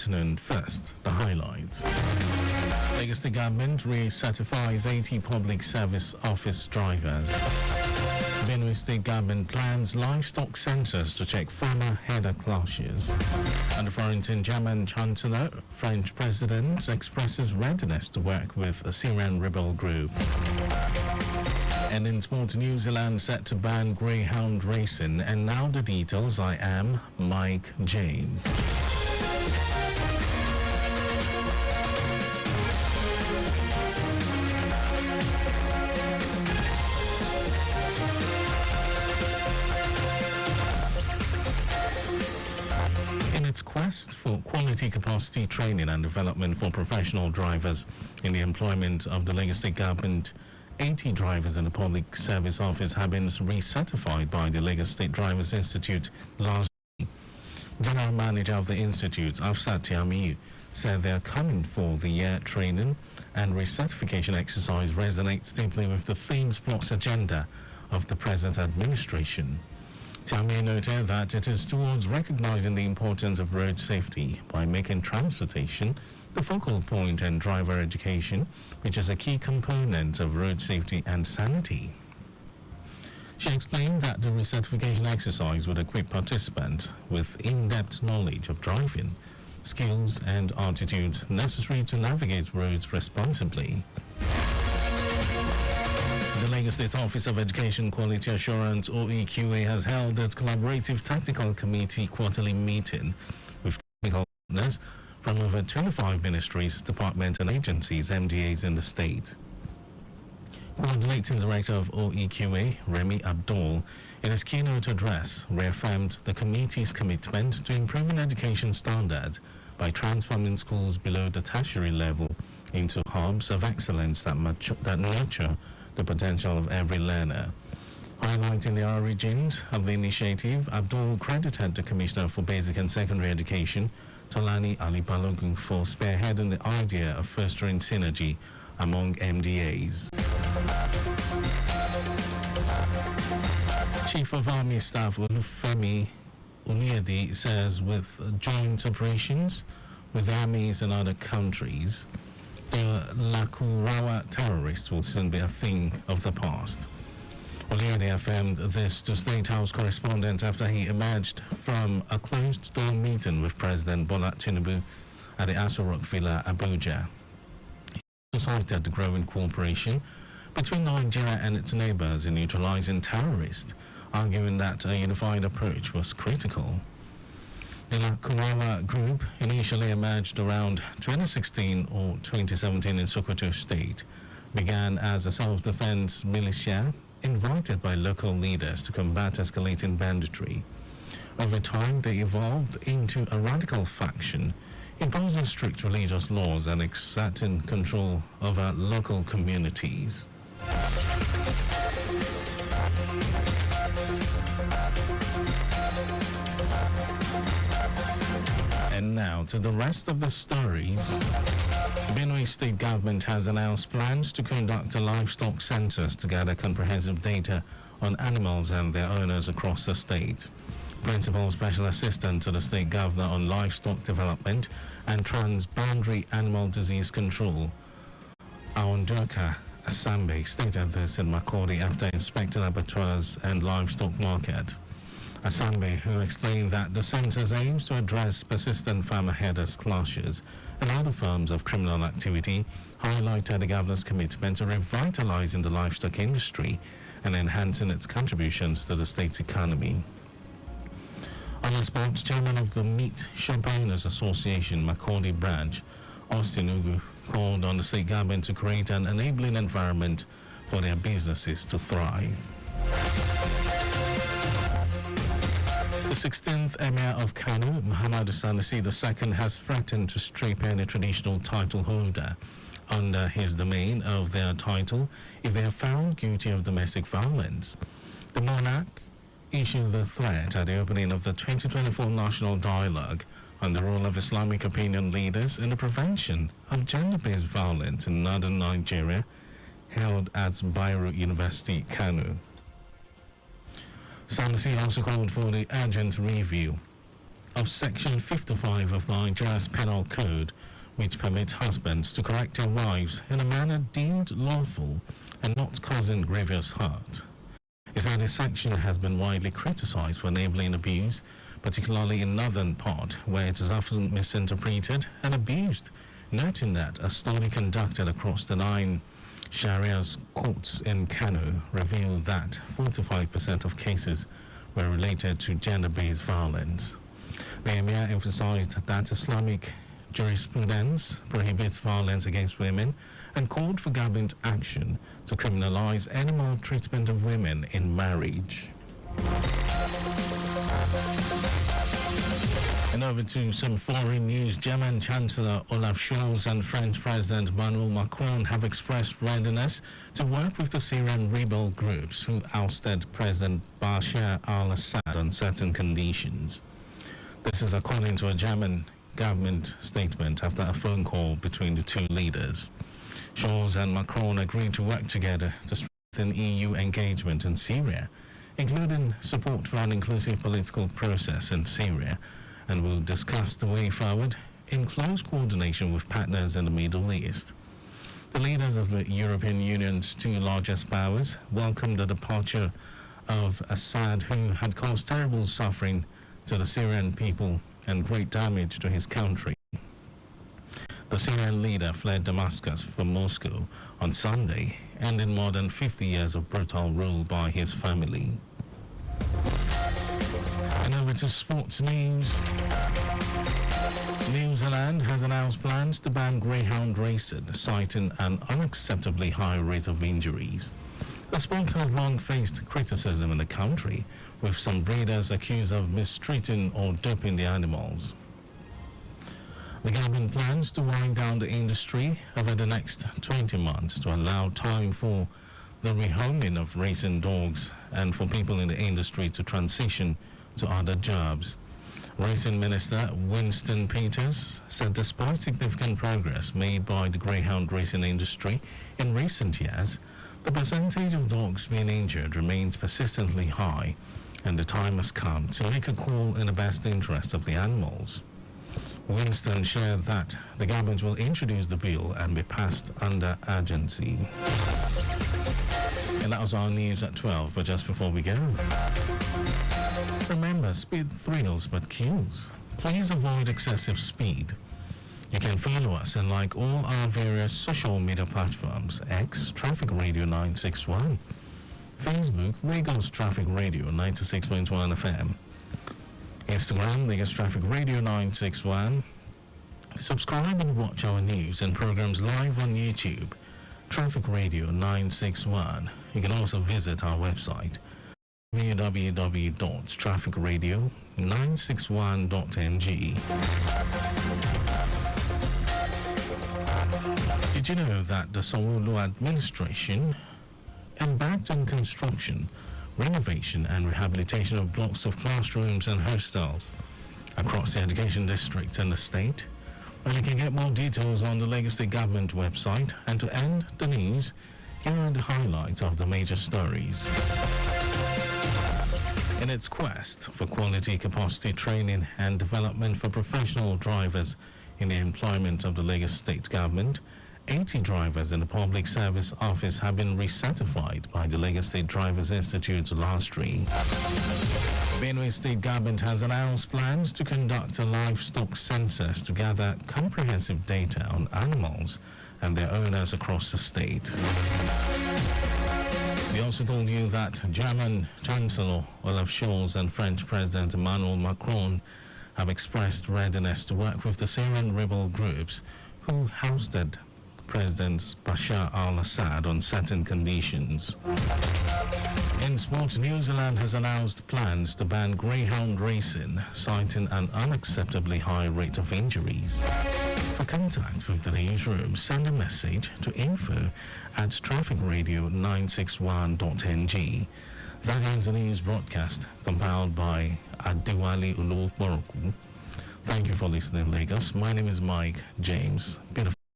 afternoon. First, the highlights. Lagos State Government recertifies 80 public service office drivers. Benue State Government plans livestock centers to check farmer header clashes. And the Florentine German Chancellor, French President, expresses readiness to work with a Syrian rebel group. And in sports, New Zealand set to ban greyhound racing. And now the details. I am Mike James. In its quest for quality capacity training and development for professional drivers in the employment of the Lagos State Government, 80 drivers in the Public Service Office have been recertified by the Lagos State Drivers Institute last week. General Manager of the Institute, Afsat Tiamiyu, said their coming for the year training and recertification exercise resonates deeply with the Themes Plus agenda of the present administration. Tiamiyu noted that it is towards recognizing the importance of road safety by making transportation the focal point and driver education, which is a key component of road safety and sanity. She explained that the recertification exercise would equip participants with in-depth knowledge of driving, skills and attitudes necessary to navigate roads responsibly. The Lagos State Office of Education Quality Assurance, OEQA, has held its Collaborative Tactical Committee quarterly meeting with technical partners from over 25 ministries, departments and agencies, MDAs in the state. Coordinating Director of OEQA, Remy Abdul, in his keynote address, reaffirmed the committee's commitment to improving education standards by transforming schools below the tertiary level into hubs of excellence that nurture the potential of every learner. Highlighting the origins of the initiative, Abdul credited the Commissioner for Basic and Secondary Education, Tolani Ali Balogun, for spearheading the idea of fostering synergy among MDAs. Chief of Army Staff Olufemi Oluyede says with joint operations with armies in other countries, the Lakurawa terrorists will soon be a thing of the past. Oluyede affirmed this to State House correspondent after he emerged from a closed-door meeting with President Bola Tinubu at the Aso Rock Villa, Abuja. He also cited the growing cooperation between Nigeria and its neighbors in neutralizing terrorists, arguing that a unified approach was critical. The Lakurawa group initially emerged around 2016 or 2017 in Sokoto State, began as a self-defense militia invited by local leaders to combat escalating banditry. Over time, they evolved into a radical faction, imposing strict religious laws and exerting control over local communities. And now to the rest of the stories. Benue State Government has announced plans to conduct a livestock census to gather comprehensive data on animals and their owners across the state. Principal Special Assistant to the State Governor on Livestock Development and Transboundary Animal Disease Control, Aondoka Asambe, stated this in Makurdi after inspecting abattoirs and livestock market. Asambe, who explained that the census aims to address persistent farmer headers clashes and other forms of criminal activity, highlighted the governor's commitment to revitalizing the livestock industry and enhancing its contributions to the state's economy. On the spot, chairman of the Meat Shop Owners Association, Makurdi branch, Austin Ugu, called on the state government to create an enabling environment for their businesses to thrive. The 16th Emir of Kano, Muhammad Sanusi II, has threatened to strip any traditional title holder under his domain of their title if they are found guilty of domestic violence. The monarch issued the threat at the opening of the 2024 National Dialogue on the role of Islamic opinion leaders in the prevention of gender-based violence in northern Nigeria, held at Bayero University, Kano. Sanusi also called for the urgent review of Section 55 of Nigeria's Penal Code, which permits husbands to correct their wives in a manner deemed lawful and not causing grievous hurt. He said this section has been widely criticized for enabling abuse, particularly in northern part, where it is often misinterpreted and abused, noting that a study conducted across the 9 Sharia's courts in Kano revealed that 45% of cases were related to gender-based violence. The Emir emphasized that Islamic jurisprudence prohibits violence against women and called for government action to criminalize any maltreatment of women in marriage. And over to some foreign news. German Chancellor Olaf Scholz and French President Emmanuel Macron have expressed readiness to work with the Syrian rebel groups who ousted President Bashar al-Assad on certain conditions. This is according to a German government statement after a phone call between the two leaders. Scholz and Macron agreed to work together to strengthen EU engagement in Syria, including support for an inclusive political process in Syria, and will discuss the way forward in close coordination with partners in the Middle East. The leaders of the European Union's 2 largest powers welcomed the departure of Assad, who had caused terrible suffering to the Syrian people and great damage to his country. The Syrian leader fled Damascus from Moscow on Sunday, ending more than 50 years of brutal rule by his family. And over to sports news. New Zealand has announced plans to ban greyhound racing, citing an unacceptably high rate of injuries. The sport has long faced criticism in the country, with some breeders accused of mistreating or doping the animals. The government plans to wind down the industry over the next 20 months to allow time for the rehoming of racing dogs and for people in the industry to transition to other jobs. Racing Minister Winston Peters said despite significant progress made by the greyhound racing industry in recent years, the percentage of dogs being injured remains persistently high, and the time has come to make a call in the best interest of the animals. Winston shared that the government will introduce the bill and be passed under urgency. And that was our news at 12, but just before we go, remember, speed thrills but kills. Please avoid excessive speed. You can follow us and like all our various social media platforms: X, Traffic Radio 961, Facebook, Lagos Traffic Radio 96.1 FM, Instagram, Lagos Traffic Radio 961. Subscribe and watch our news and programs live on YouTube, Traffic Radio 961. You can also visit our website, www.trafficradio961.ng. Did you know that the Sanwo-Olu administration embarked on construction, renovation and rehabilitation of blocks of classrooms and hostels across the education districts in the state? Well, you can get more details on the Lagos State Government website. And to end the news, here are the highlights of the major stories. In its quest for quality capacity training and development for professional drivers in the employment of the Lagos State Government, 80 drivers in the Public Service Office have been recertified by the Lagos State Drivers Institute last week. Benue State Government has announced plans to conduct a livestock census to gather comprehensive data on animals and their owners across the state. We also told you that German Chancellor Olaf Scholz and French President Emmanuel Macron have expressed readiness to work with the Syrian rebel groups who ousted President Bashar al-Assad on certain conditions. In sports, New Zealand has announced plans to ban greyhound racing, citing an unacceptably high rate of injuries. For contact with the newsroom, send a message to info@trafficradio961.ng. That ends the news broadcast compiled by Adewale Oluboroku. Thank you for listening, Lagos. My name is Mike James. Beautiful.